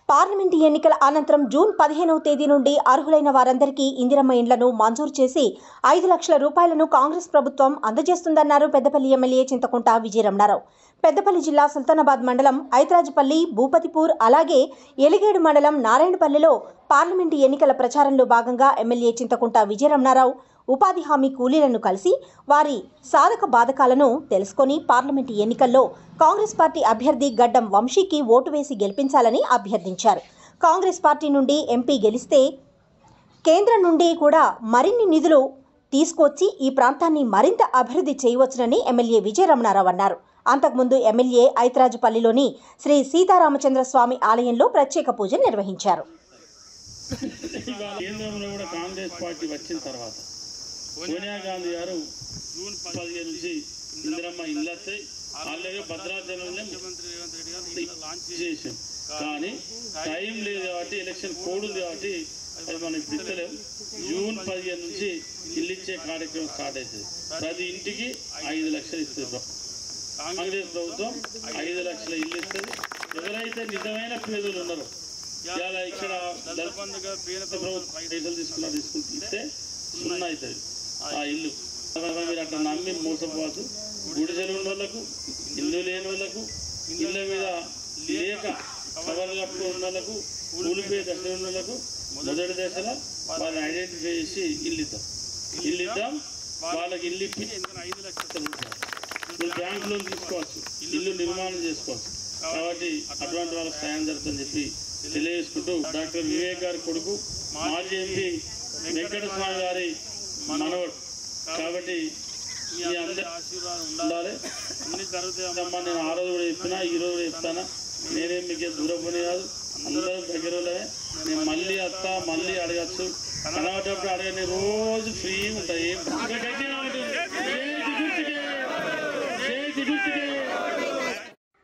Parliament ఎన్నికల అనంతరం June 15వ తేదీ నుండి అర్హులైన వారందరికీ ఇందిరమ్మ ఇండ్లను మంజూరు చేసి 5 లక్షల రూపాయలను కాంగ్రెస్ ప్రభుత్వం అందజేస్తుందన్నారు పెద్దపల్లి ఎమ్మెల్యే చింతకుంట విజయరమణారావు. పెద్దపల్లి జిల్లా సుల్తానాబాద్ మండలం ఐత్రాజ్పల్లి, భూపతిపూర్, అలాగే ఎలిగేడు మండలం నారాయణపల్లిలో పార్లమెంటు ఎన్నికల ప్రచారంలో భాగంగా ఎమ్మెల్యే చింతకుంట విజయరమణారావు ఉపాధి హామీ కూలీలను కలిసి వారి సాధక బాధకాలను తెలుసుకొని పార్లమెంటు ఎన్నికల్లో కాంగ్రెస్ పార్టీ అభ్యర్థి గడ్డం వంశీకి ఓటు వేసి గెలిపించాలని అభ్యర్థించారు. కాంగ్రెస్ పార్టీ నుండి ఎంపీ గెలిస్తే కేంద్రం నుండి కూడా మరిన్ని నిధులు తీసుకొచ్చి ఈ ప్రాంతాన్ని మరింత అభివృద్ధి చేయవచ్చునని ఎమ్మెల్యే విజయరమణారావు అన్నారు. అంతకుముందు ఎమ్మెల్యే ఐత్రాజ్పల్లిలోని శ్రీ సీతారామచంద్ర స్వామి ఆలయంలో ప్రత్యేక పూజలు నిర్వహించారు. సోనియా గాంధీ గారు జూన్ 15 నుంచి ఇందిరమ్మ ఇల్లు వస్తాయి ఆల్రెడీ భద్రాచలంలో లాంచ్ చేసాం. కానీ టైం లేదు కాబట్టి ఎలక్షన్ కోడ్ ఉంది కాబట్టి అది మనం ఇస్తలేం. జూన్ 15 నుంచి ఇల్లు ఇచ్చే కార్యక్రమం స్టార్ట్ అవుతుంది. ప్రతి ఇంటికి 5 లక్షలు ఇస్తుంది కాంగ్రెస్ ప్రభుత్వం. 5 లక్షల ఇల్లు ఇస్తుంది. ఎవరైతే నిజమైన పేదలు ఉన్నారో ఇలా ఇక్కడ ప్రభుత్వం పైసలు తీసుకుంటే సున్నా అవుతుంది ఆ ఇల్లు. మీరు అట్లా నమ్మి మోసపోవచ్చు. గుడిసెలు ఉన్న వాళ్ళకు, ఇల్లు లేని వాళ్ళకు, ఇళ్ళ మీద లేక కవర్లు కప్పుకుని ఉన్న వాళ్ళకు, కూలిపోయే దశలో ఉన్న వాళ్ళకు మొదటి దశలో వాళ్ళని ఐడెంటిఫై చేసి ఇల్లు ఇద్దాం. వాళ్ళకి ఇల్లు ఇప్పి 5 లక్షలు మీరు బ్యాంక్ లోన్ తీసుకోవచ్చు, ఇల్లు నిర్మాణం చేసుకోవచ్చు. కాబట్టి అటువంటి వాళ్ళకి సాయం జరుగుతుందని చెప్పి తెలియజేసుకుంటూ డాక్టర్ వివేక్ గారి కొడుకు మాజీ ఎంపీ వెంకటస్వామి గారి మనవడు కాబట్టి మీ అందరి ఆశీర్వాదం ఉండాలి. అన్ని జరుగుతాయమ్మా. నేను ఆ రోజు కూడా చెప్పినా, ఈ రోజు కూడా చెప్తానా. నేనేం మీకు దూరపోనే కాదు, అందరూ దగ్గరలోనే. నేను మళ్ళీ వస్తా, మళ్ళీ అడగచ్చు. కనబడేటప్పుడు అడగని రోజు ఫ్రీ ఉంటాయి.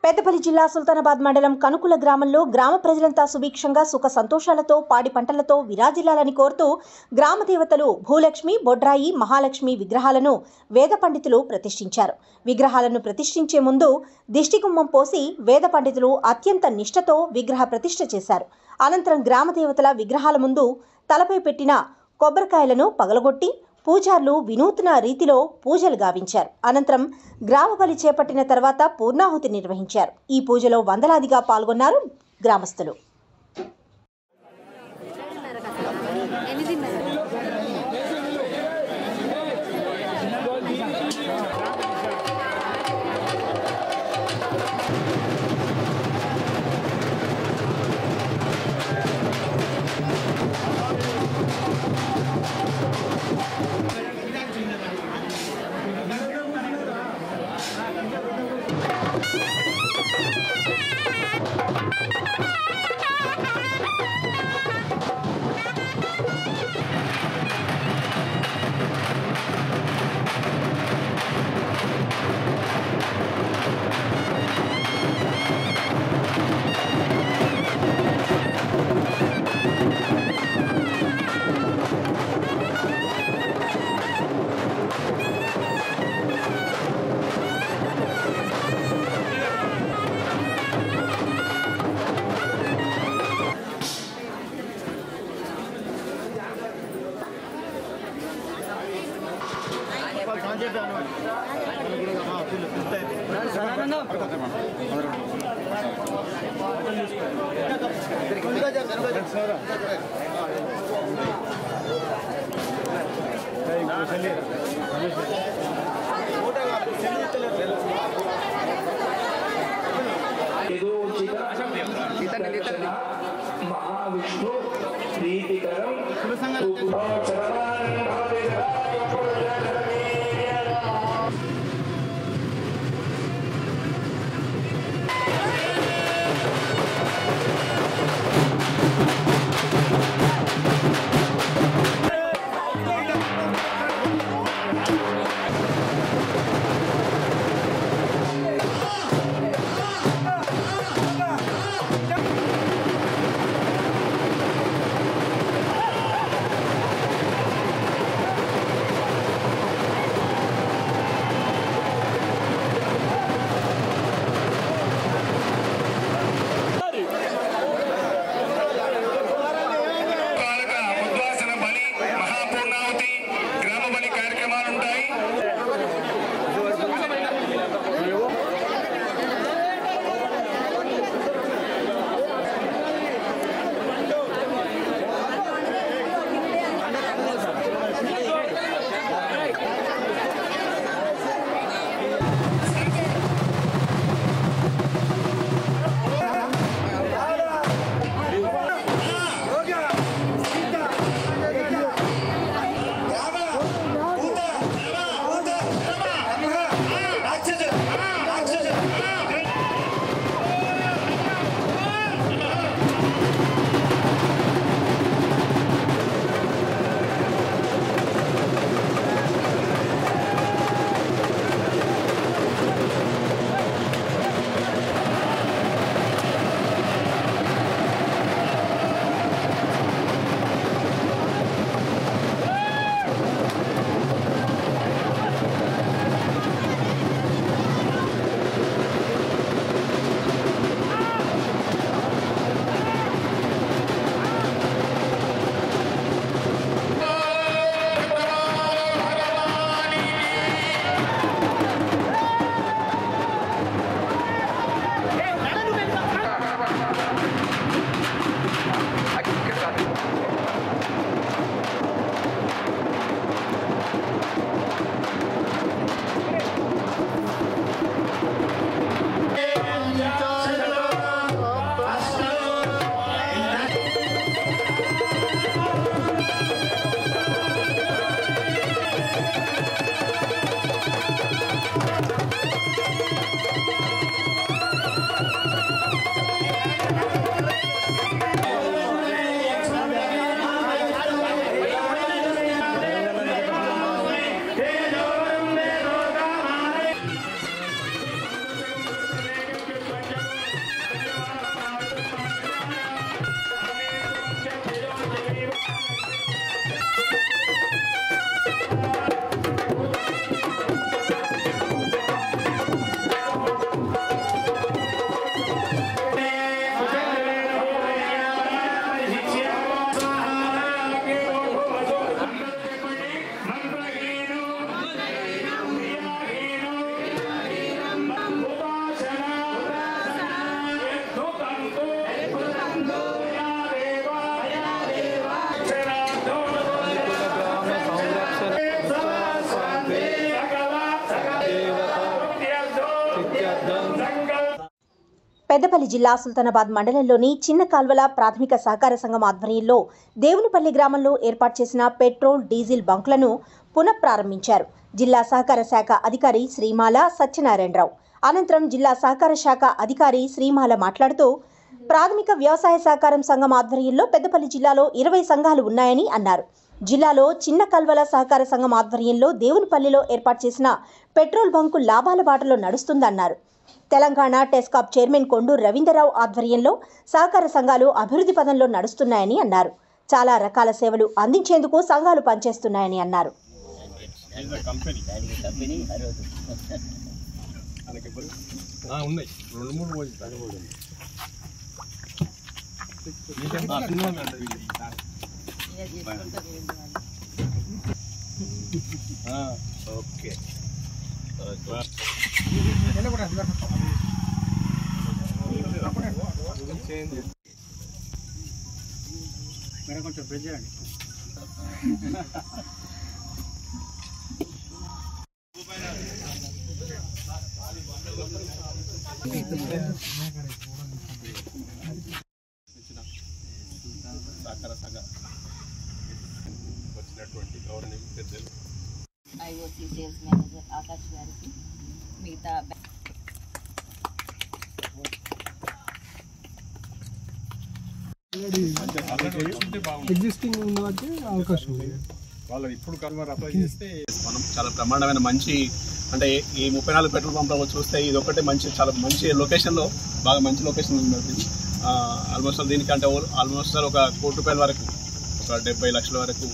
పెద్దపల్లి జిల్లా సుల్తానాబాద్ మండలం కనుకుల గ్రామంలో గ్రామ ప్రజలంతా సుభిక్షంగా సుఖ సంతోషాలతో పాడి పంటలతో విరాజిల్లాలని కోరుతూ గ్రామ దేవతలు భూలక్ష్మి, బొడ్రాయి, మహాలక్ష్మి విగ్రహాలను వేద పండితులు ప్రతిష్ఠించారు. విగ్రహాలను ప్రతిష్ఠించే ముందు దిష్టిగుమ్మం పోసి వేద పండితులు అత్యంత నిష్ఠతో విగ్రహ ప్రతిష్ఠ చేశారు. అనంతరం గ్రామ దేవతల విగ్రహాల ముందు తలపై పెట్టిన కొబ్బరికాయలను పగలగొట్టి పూజారులు వినూత్న రీతిలో పూజలు గావించారు. అనంతరం గ్రామ బలి చేపట్టిన తర్వాత పూర్ణాహుతి నిర్వహించారు. ఈ పూజలో వందలాదిగా పాల్గొన్నారు గ్రామస్తులు. महाविष्णु प्रीतिकरम పెద్దపల్లి జిల్లా సుల్తానాబాద్ మండలంలోని చిన్న కాల్వల ప్రాథమిక సహకార సంఘం ఆధ్వర్యంలో దేవునిపల్లి గ్రామంలో ఏర్పాటు చేసిన పెట్రోల్ డీజిల్ బంకులను పునఃప్రారంభించారు. జిల్లా సహకార శాఖ అధికారి శ్రీమాల సత్యనారాయణరావు. అనంతరం జిల్లా సహకార శాఖ అధికారి శ్రీమాల మాట్లాడుతూ ప్రాథమిక వ్యవసాయ సహకారం సంఘం ఆధ్వర్యంలో పెద్దపల్లి జిల్లాలో 20 సంఘాలు ఉన్నాయని అన్నారు. జిల్లాలో చిన్న కల్వల సహకార సంఘం ఆధ్వర్యంలో దేవునిపల్లిలో ఏర్పాటు చేసిన పెట్రోల్ బంకు లాభాల బాటలో నడుస్తుందన్నారు. తెలంగాణ టెస్కాప్ చైర్మన్ కొండూరు రవీంద్రరావు ఆధ్వర్యంలో సహకార సంఘాలు అభివృద్ధి పదంలో నడుస్తున్నాయని అన్నారు. చాలా రకాల సేవలు అందించేందుకు సంఘాలు పనిచేస్తున్నాయని అన్నారు. కొంచెం ప్రెస్ చేయండి. వచ్చినటువంటి గవర్నమెంట్ పెద్దలు ఐఓసీ సేల్స్ మేనేజర్ ఆకాష్ గారికి మిగతా ఎగ్జిస్టింగ్ ఉన్న వాటికి అవకాశం ఉంది. వాళ్ళు ఇప్పుడు కన్వర్ అప్లై చేస్తే మనం చాలా బ్రహ్మాండమైన మంచి అంటే ఈ 34 పెట్రోల్ పంపులు చూస్తే ఇది ఒకటే మంచి చాలా మంచి లొకేషన్లో బాగా మంచి లొకేషన్ ఉంది. ఆల్మోస్ట్ దీనికంటే ఆల్మోస్ట్ ఒక ₹1 కోటి వరకు ఒక 70 లక్షల వరకు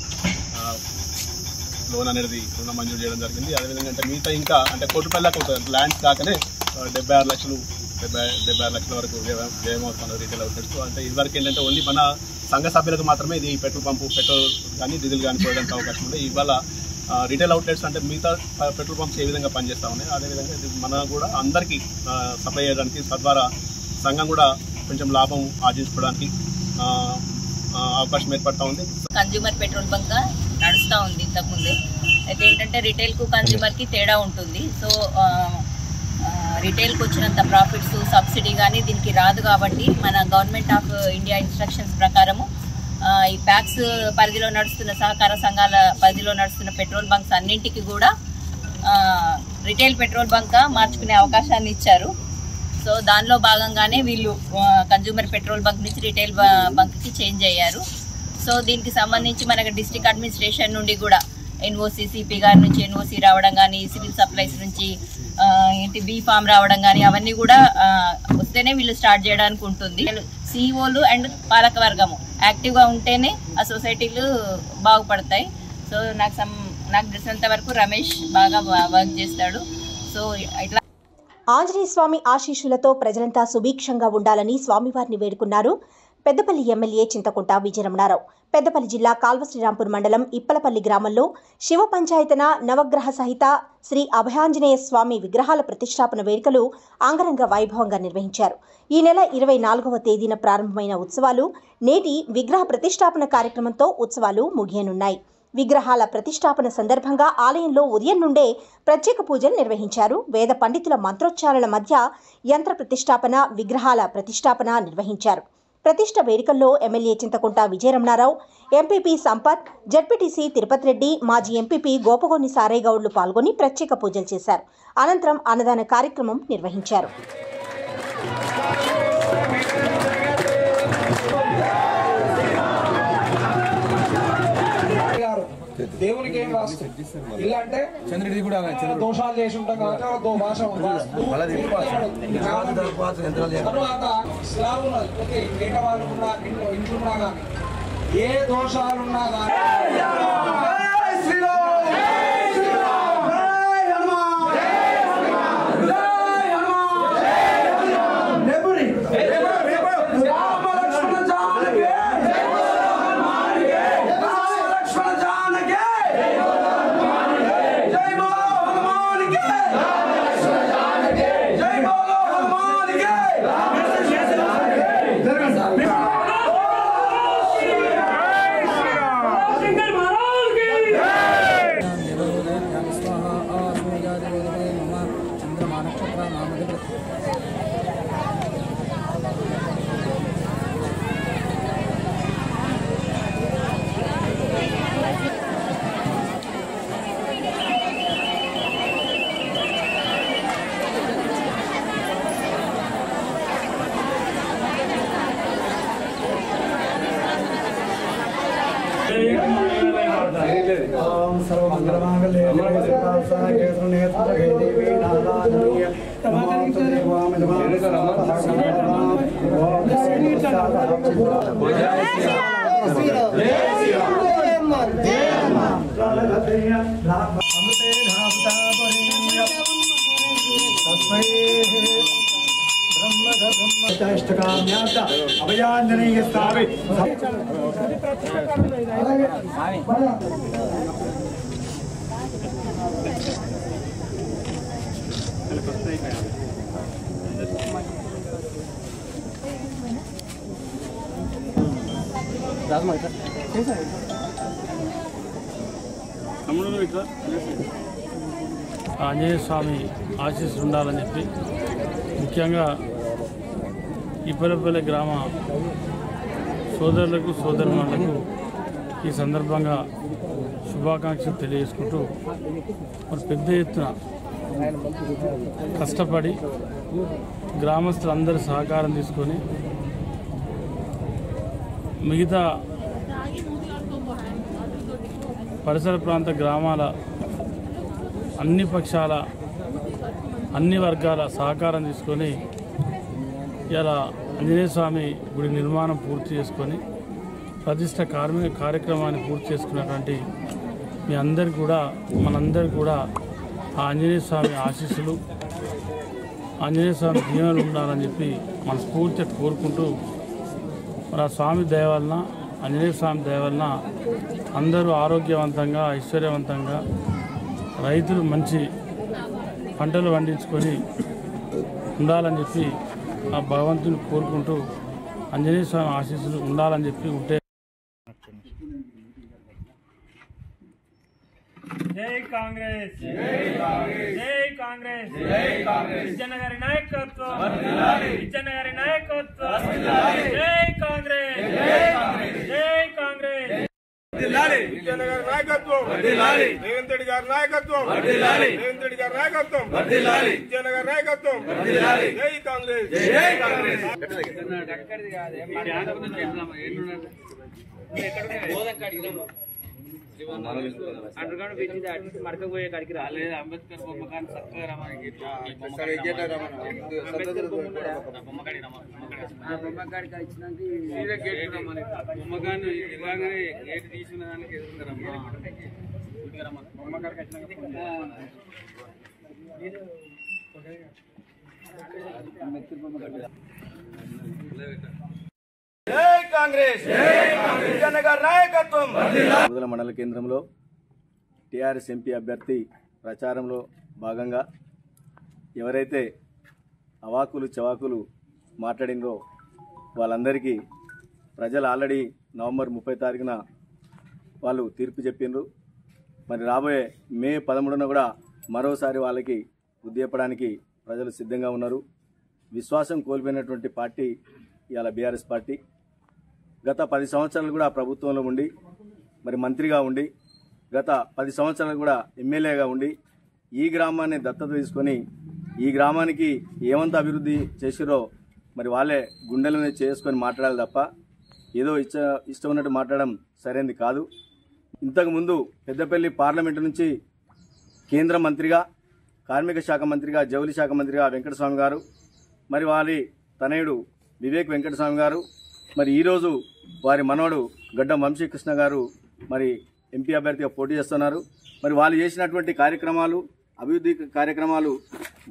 లోన్ అనేది రుణం మంజూరు చేయడం జరిగింది. అదేవిధంగా అంటే మిగతా ఇంకా అంటే ₹1 కోటి ఒక ల్యాండ్స్ కాకనే 76 లక్షల వరకు వ్యయమవుతున్నారు రీటైల్ అవుట్లెట్స్. అంటే ఇదివరకు ఏంటంటే ఓన్లీ మన సంఘ సభ్యులకు మాత్రమే ఇది పెట్రోల్ కానీ డీజిల్ కానీ పోయడానికి అవకాశం ఉంది. ఇవాళ రీటైల్ అవుట్లెట్స్ అంటే మిగతా పెట్రోల్ పంప్స్ ఏ విధంగా పనిచేస్తూ ఉన్నాయి అదేవిధంగా ఇది మన కూడా అందరికీ సప్లై చేయడానికి తద్వారా సంఘం కూడా కొంచెం లాభం ఆర్జించుకోవడానికి అవకాశం ఏర్పడతా ఉంది. కన్జ్యూమర్ పెట్రోల్ బంక్ నడుస్తూ ఉంది ఇంతకుముందే. అయితే ఏంటంటే రిటైల్కు కన్జ్యూమర్కి తేడా ఉంటుంది. సో రిటైల్కి వచ్చినంత ప్రాఫిట్స్ సబ్సిడీ కానీ దీనికి రాదు. కాబట్టి మన గవర్నమెంట్ ఆఫ్ ఇండియా ఇన్స్ట్రక్షన్స్ ప్రకారము ఈ ప్యాక్స్ పరిధిలో నడుస్తున్న సహకార సంఘాల పరిధిలో నడుస్తున్న పెట్రోల్ బంక్స్ అన్నింటికి కూడా రిటైల్ పెట్రోల్ బంక్ మార్చుకునే అవకాశాన్ని ఇచ్చారు. సో దానిలో భాగంగానే వీళ్ళు కన్జ్యూమర్ పెట్రోల్ బంక్ నుంచి రిటైల్ బంక్కి చేంజ్ అయ్యారు. సో దీనికి సంబంధించి మనకు డిస్ట్రిక్ట్ అడ్మినిస్ట్రేషన్ నుండి కూడా ఎన్ఓసి సిపి గారి నుంచి ఎన్ఓసి రావడం కానీ సివిల్ సప్లైస్ నుంచి బీ ఫామ్ రావడం కానీ అవన్నీ కూడా వస్తేనే వీళ్ళు స్టార్ట్ చేయడానికి ఉంటుంది. సిఇఓలు అండ్ పాలకవర్గము యాక్టివ్గా ఉంటేనే ఆ సొసైటీలు బాగుపడతాయి. సో నాకు తెలిసినంత వరకు రమేష్ బాగా వర్క్ చేస్తాడు. సో ఇట్లా ఆంజనేయ స్వామి ఆశీస్సులతో ప్రజలంతా సుభిక్షంగా ఉండాలని స్వామివారిని వేడుకున్నారు పెద్దపల్లి ఎమ్మెల్యే చింతకుంట విజయరమణారావు. పెద్దపల్లి జిల్లా కాల్వశ్రీరాంపూర్ మండలం ఇప్పలపల్లి గ్రామంలో శివ పంచాయతన నవగ్రహ సహిత శ్రీ అభయాంజనేయ స్వామి విగ్రహాల ప్రతిష్టాపన వేడుకలు అంగరంగ వైభవంగా నిర్వహించారు. ఈ నెల 24వ తేదీన ప్రారంభమైన ఉత్సవాలు నేటి విగ్రహ ప్రతిష్టాపన కార్యక్రమంతో ఉత్సవాలు ముగియనున్నాయి. విగ్రహాల ప్రతిష్టాపన సందర్భంగా ఆలయంలో ఉదయం నుండే ప్రత్యేక పూజలు నిర్వహించారు. వేద పండితుల మంత్రోచ్చారణల మధ్య యంత్ర ప్రతిష్టాపన విగ్రహాల ప్రతిష్టాపన నిర్వహించారు. ప్రతిష్ట వేడుకల్లో MLA Chintakunta Vijayaramanarao, MPP Sampath, ZPTC Tirupati Reddy, మాజీ ఎంపీపీ గోపగోని సారేగౌడ్లు పాల్గొని ప్రత్యేక పూజలు చేశారు. అనంతరం అన్నదాన కార్యక్రమం నిర్వహించారు. దేవునికి ఏం వాస్తు ఇలా అంటే చంద్రుడిది కూడా దోషాలు చేసి ఉంటాం కాబట్టి భాష తర్వాత స్లాబ్ ఉన్నది. ఓకే, బయట వాళ్ళు ఉన్నా ఇంట్లో ఉన్నా కానీ ఏ దోషాలున్నా కానీ महाराज की ఆంజనేయ స్వామి ఆశీస్సులు ఉండాలని చెప్పి ముఖ్యంగా ఇప్పలపల్లి గ్రామ సోదరులకు సోదరులకు ఈ సందర్భంగా శుభాకాంక్షలు తెలియజేసుకుంటూ మరి పెద్ద ఎత్తున కష్టపడి గ్రామస్తులందరి సహకారం తీసుకొని మిగతా పరిసర ప్రాంత గ్రామాల అన్ని పక్షాల అన్ని వర్గాల సహకారం తీసుకొని ఇలా ఆంజనేయ స్వామి గుడి నిర్మాణం పూర్తి చేసుకొని ప్రతిష్ట కార్యక్రమాన్ని పూర్తి చేసుకున్నటువంటి మీ అందరికీ కూడా మనందరికీ కూడా ఆ ఆంజనేయ స్వామి ఆశీస్సులు ఆంజనేయ స్వామి దీవెనలు ఉండాలని చెప్పి మనస్ఫూర్తిగా కోరుకుంటూ మరి ఆ స్వామి దయ వలన ఆంజనేయ స్వామి దయ వలన అందరూ ఆరోగ్యవంతంగా ఐశ్వర్యవంతంగా రైతులు మంచి పంటలు పండించుకొని ఉండాలని చెప్పి ఆ భగవంతుని కోరుకుంటూ ఆంజనేయ స్వామి ఆశీస్సులు ఉండాలని చెప్పి ఉంటే జై కాంగ్రెస్ జై కాంగ్రెస్ విజయనగరి నాయకత్వం విజయనగరి నాయకత్వం జై కాంగ్రెస్ జై కాంగ్రెస్ విజయనగర్ నాయకత్వం రేవంత్ రెడ్డి గారి నాయకత్వం రేవంత్ రెడ్డి గారి నాయకత్వం విజయనగర్ నాయకత్వం జై కాంగ్రెస్ జై కాంగ్రెస్ అండర్గ్రౌండ్ పెట్టి మరకపోయే కాడికి రాలేదు అంబేద్కర్ బొమ్మ కానీ చక్కగా రమానికి బొమ్మకాడికి వచ్చినాక బొమ్మకాన్ని ఇలాగనే గేట్ తీసుకున్న దానికి ఎదురుందరమ్మా బొమ్మకాడికి మొదల మండల కేంద్రంలో టీఆర్ఎస్ ఎంపీ అభ్యర్థి ప్రచారంలో భాగంగా ఎవరైతే అవాకులు చవాకులు మాట్లాడినరో వాళ్ళందరికీ ప్రజలు ఆల్రెడీ నవంబర్ 30 తారీఖున వాళ్ళు తీర్పు చెప్పిండ్రు. మరి రాబోయే మే 13న కూడా మరోసారి వాళ్ళకి బుద్ధి చెప్పడానికి ప్రజలు సిద్ధంగా ఉన్నారు. విశ్వాసం కోల్పోయినటువంటి పార్టీ ఇవాళ బీఆర్ఎస్ పార్టీ. గత 10 సంవత్సరాలు కూడా ప్రభుత్వంలో ఉండి మరి మంత్రిగా ఉండి గత 10 సంవత్సరాలు కూడా ఎమ్మెల్యేగా ఉండి ఈ గ్రామాన్ని దత్తత తీసుకొని ఈ గ్రామానికి ఏమంత అభివృద్ధి చేసిరో మరి వాళ్ళే గుండెల మీద చేసుకొని మాట్లాడాలి తప్ప ఏదో ఇష్టం ఉన్నట్టు మాట్లాడడం సరైనది కాదు. ఇంతకుముందు పెద్దపల్లి పార్లమెంటు నుంచి కేంద్ర మంత్రిగా కార్మిక శాఖ మంత్రిగా జౌళి శాఖ మంత్రిగా వెంకటస్వామి గారు, మరి వారి తనయుడు వివేక్ వెంకటస్వామి గారు, మరి ఈరోజు వారి మనవడు గడ్డం వంశీకృష్ణ గారు మరి ఎంపీ అభ్యర్థిగా పోటీ చేస్తున్నారు. మరి వాళ్ళు చేసినటువంటి కార్యక్రమాలు అభివృద్ధి కార్యక్రమాలు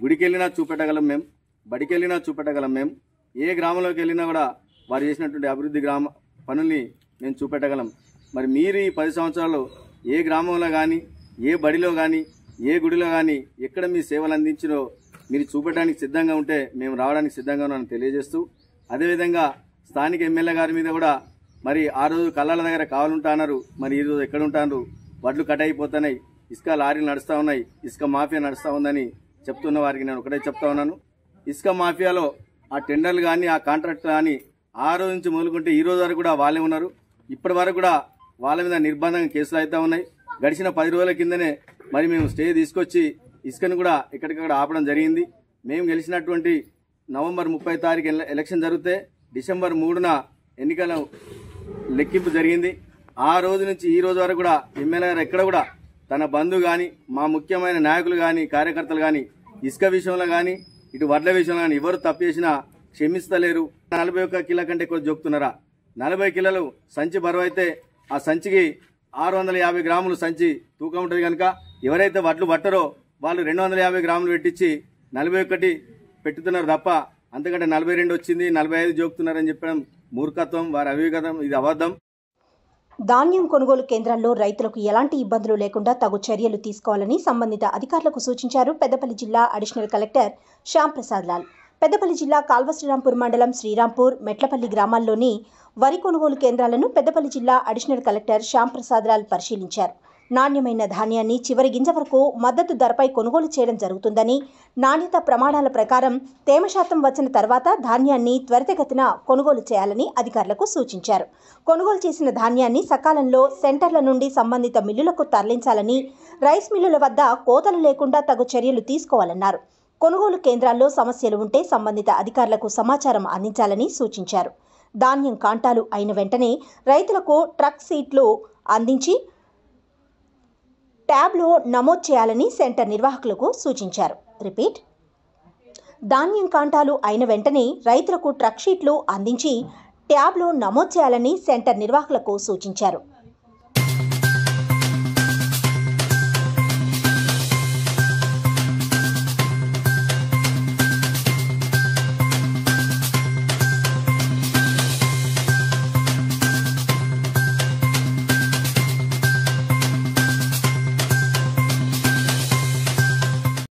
గుడికి వెళ్ళినా చూపెట్టగలం మేము, బడికి వెళ్ళినా చూపెట్టగలం మేము, ఏ గ్రామంలోకి వెళ్ళినా కూడా వారు చేసినటువంటి అభివృద్ధి పనుల్ని మేము చూపెట్టగలం. మరి మీరు ఈ 10 సంవత్సరాల్లో ఏ గ్రామంలో కానీ ఏ బడిలో కానీ ఏ గుడిలో కానీ ఎక్కడ మీ సేవలు అందించినో మీరు చూపెట్టడానికి సిద్ధంగా ఉంటే మేము రావడానికి సిద్ధంగా ఉన్నామని తెలియజేస్తూ, అదేవిధంగా స్థానిక ఎమ్మెల్యే గారి మీద కూడా మరి ఆ రోజు కళ్ళాల దగ్గర కావాలంటా అన్నారు, మరి ఈరోజు ఎక్కడ ఉంటారు, వడ్లు కట్ అయిపోతున్నాయి, ఇసుక లారీలు నడుస్తూ ఉన్నాయి, ఇసుక మాఫియా నడుస్తూ ఉందని చెప్తున్న వారికి నేను ఒకటే చెప్తా ఉన్నాను. ఇసుక మాఫియాలో ఆ టెండర్లు కానీ ఆ కాంట్రాక్ట్ కానీ ఆ రోజు నుంచి మొదలుకుంటే ఈ రోజు వరకు కూడా వాళ్ళే ఉన్నారు. ఇప్పటి వరకు కూడా వాళ్ళ మీద నిర్బంధంగా కేసులు అవుతా ఉన్నాయి. గడిచిన 10 రోజుల కిందనే మరి మేము స్టే తీసుకొచ్చి ఇసుకను కూడా ఎక్కడికక్కడ ఆపడం జరిగింది. మేము గెలిచినటువంటి నవంబర్ 30 తారీఖు ఎలక్షన్ జరిగితే డిసెంబర్ 3న ఎన్నికల లెక్కింపు జరిగింది. ఆ రోజు నుంచి ఈ రోజు వరకు కూడా ఎమ్మెల్యే గారు ఎక్కడ కూడా తన బంధువు కానీ మా ముఖ్యమైన నాయకులు కానీ కార్యకర్తలు కానీ ఇసుక విషయంలో కానీ ఇటు వడ్ల విషయంలో కానీ ఎవరు తప్పు చేసినా క్షమిస్తలేరు. 41 కిలో కంటే ఎక్కువ జోకుతున్నారా? 40 కిలోలు సంచి బరువు అయితే ఆ సంచికి 650 గ్రాములు సంచి తూకం ఉంటుంది కనుక ఎవరైతే వడ్లు పట్టరో వాళ్ళు 250 గ్రాములు పెట్టించి 41 పెట్టుతున్నారు తప్ప అంతకంటే 42 వచ్చింది 45 జోకుతున్నారని చెప్పడం మూర్ఖత్వం, వారి అవివేకం, ఇది అబద్ధం. ధాన్యం కొనుగోలు కేంద్రాల్లో రైతులకు ఎలాంటి ఇబ్బందులు లేకుండా తగు చర్యలు తీసుకోవాలని సంబంధిత అధికారులకు సూచించారు పెద్దపల్లి జిల్లా అడిషనల్ కలెక్టర్ శ్యామ్ ప్రసాద్ లాల్. పెద్దపల్లి జిల్లా కాల్వశ్రీరాంపూర్ మండలం శ్రీరాంపూర్, మెట్లపల్లి గ్రామాల్లోని వరి కొనుగోలు కేంద్రాలను పెద్దపల్లి జిల్లా అడిషనల్ కలెక్టర్ శ్యామ్ ప్రసాద్ లాల్ పరిశీలించారు. నాణ్యమైన ధాన్యాన్ని చివరి గింజ వరకు మద్దతు ధరపై కొనుగోలు చేయడం జరుగుతుందని, నాణ్యత ప్రమాణాల ప్రకారం తేమ శాతం వచ్చిన తర్వాత ధాన్యాన్ని త్వరితగతిన కొనుగోలు చేయాలని అధికారులకు సూచించారు. కొనుగోలు చేసిన ధాన్యాన్ని సకాలంలో సెంటర్ల నుండి సంబంధిత మిల్లులకు తరలించాలని, రైస్ మిల్లుల వద్ద కోతలు లేకుండా తగు చర్యలు తీసుకోవాలన్నారు. కొనుగోలు కేంద్రాల్లో సమస్యలు ఉంటే సంబంధిత అధికారులకు సమాచారం అందించాలని సూచించారు. ధాన్యం కాంటాలు అయిన వెంటనే రైతులకు ట్రక్ సీట్లు అందించి ట్యాబ్లో నమోదు చేయాలని సెంటర్ నిర్వాహకులకు సూచించారు. ధాన్యం కాంటాలు అయిన వెంటనే రైతులకు ట్రక్ షీట్లు అందించి ట్యాబ్లో నమోదు చేయాలని సెంటర్ నిర్వాహకులకు సూచించారు.